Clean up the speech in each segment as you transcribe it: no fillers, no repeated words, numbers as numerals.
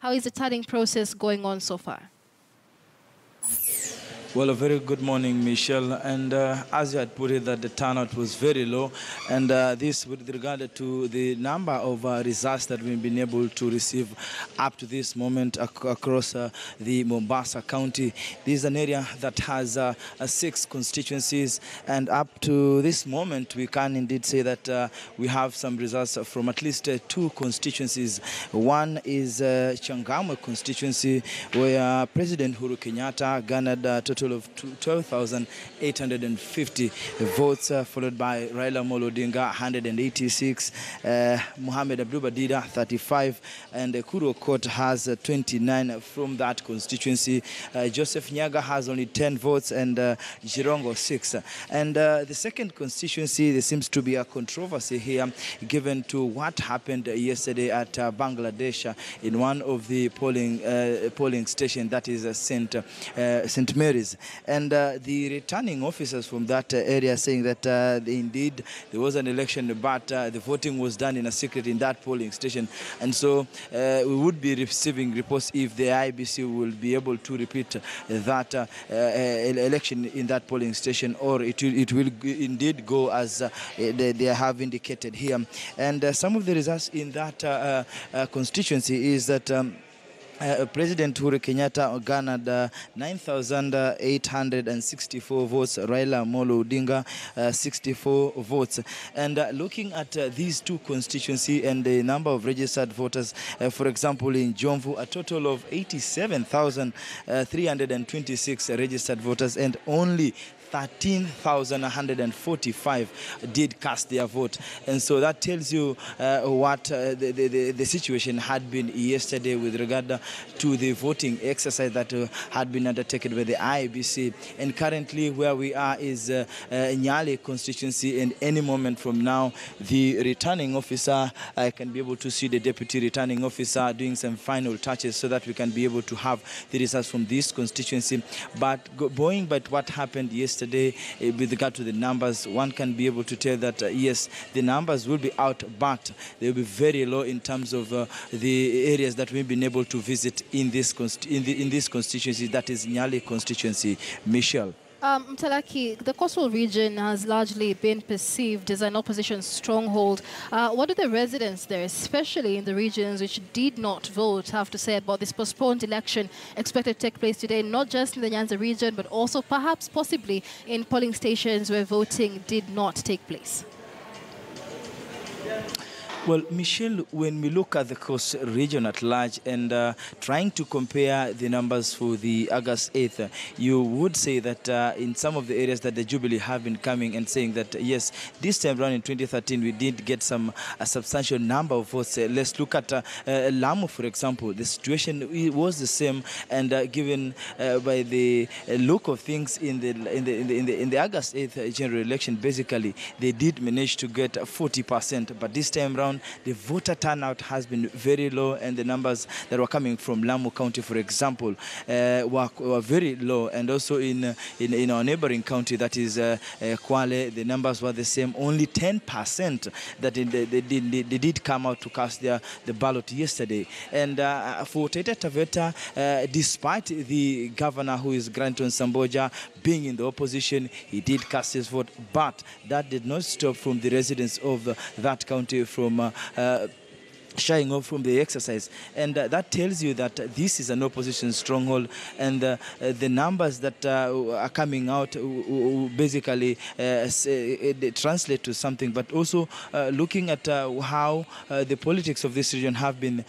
How is the tallying process going on so far? Well, a very good morning, Michelle. And as you had put it, that the turnout was very low. And this with regard to the number of results that we've been able to receive up to this moment across the Mombasa County. This is an area that has 6 constituencies. And up to this moment, we can indeed say that we have some results from at least 2 constituencies. One is Changamwe constituency, where President Uhuru Kenyatta garnered a total of 12,850 votes, followed by Raila Amolo Odinga 186, Mohamed Abdul Badida 35, and Kuru Okot has 29 from that constituency. Joseph Nyaga has only 10 votes, and Jirongo 6. And the second constituency, there seems to be a controversy here given to what happened yesterday at Bangladesh in one of the polling station, that is St. Mary's. And the returning officers from that area saying that indeed there was an election, but the voting was done in a secret in that polling station. And so we would be receiving reports if the IBC will be able to repeat that election in that polling station, or it will indeed go as they have indicated here. And some of the results in that constituency is that President Uhuru Kenyatta garnered 9,864 votes, Raila Amolo Odinga 64 votes. And looking at these 2 constituencies and the number of registered voters, for example, in Jomvu, a total of 87,326 registered voters, and only 13,145 did cast their vote. And so that tells you what the situation had been yesterday with regard to the voting exercise that had been undertaken by the IBC. And currently where we are is Nyali constituency, and any moment from now the returning officer can be able to see the deputy returning officer doing some final touches so that we can be able to have the results from this constituency. But going by what happened yesterday, with regard to the numbers, one can be able to tell that yes, the numbers will be out, but they will be very low in terms of the areas that we've been able to visit in this constituency, that is Nyali constituency. Michelle. Mtalaki, the coastal region has largely been perceived as an opposition stronghold. What do the residents there, especially in the regions which did not vote, have to say about this postponed election expected to take place today, not just in the Nyanza region, but also perhaps possibly in polling stations where voting did not take place? Well, Michelle, when we look at the coast region at large and trying to compare the numbers for the August 8th, you would say that in some of the areas that the Jubilee have been coming and saying that, yes, this time around in 2013, we did get a substantial number of votes. Let's look at Lamu, for example. The situation was the same, and given by the look of things in the August 8th general election, basically, they did manage to get 40%, but this time around, the voter turnout has been very low, and the numbers that were coming from Lamu County, for example, were very low. And also in our neighboring county, that is Kwale, the numbers were the same. Only 10% that they did come out to cast the ballot yesterday. And for Taita Taveta, despite the governor, who is Granton Samboja, being in the opposition, he did cast his vote, but that did not stop from the residents of that county from shying off from the exercise. And that tells you that this is an opposition stronghold, and the numbers that are coming out basically translate to something. But also looking at how the politics of this region have been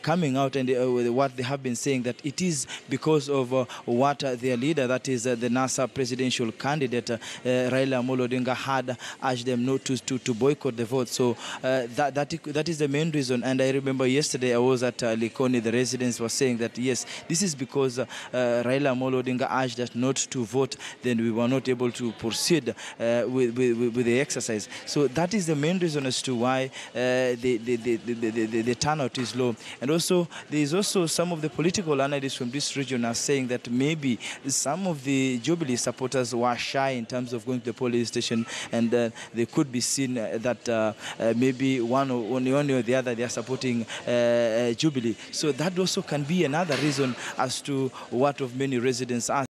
coming out, and what they have been saying, that it is because of what their leader, that is the NASA presidential candidate Raila Amolo Odinga, had urged them not to boycott the vote. So that is the main reason. And I remember yesterday I was at Likoni. The residents were saying that yes, this is because Raila Amolo Odinga urged us not to vote, then we were not able to proceed with the exercise. So that is the main reason as to why the turnout is low. And also there is also some of the political analysts from this region are saying that maybe some of the Jubilee supporters were shy in terms of going to the polling station, and they could be seen that maybe one or the other, they are supporting Jubilee. So that also can be another reason as to what of many residents are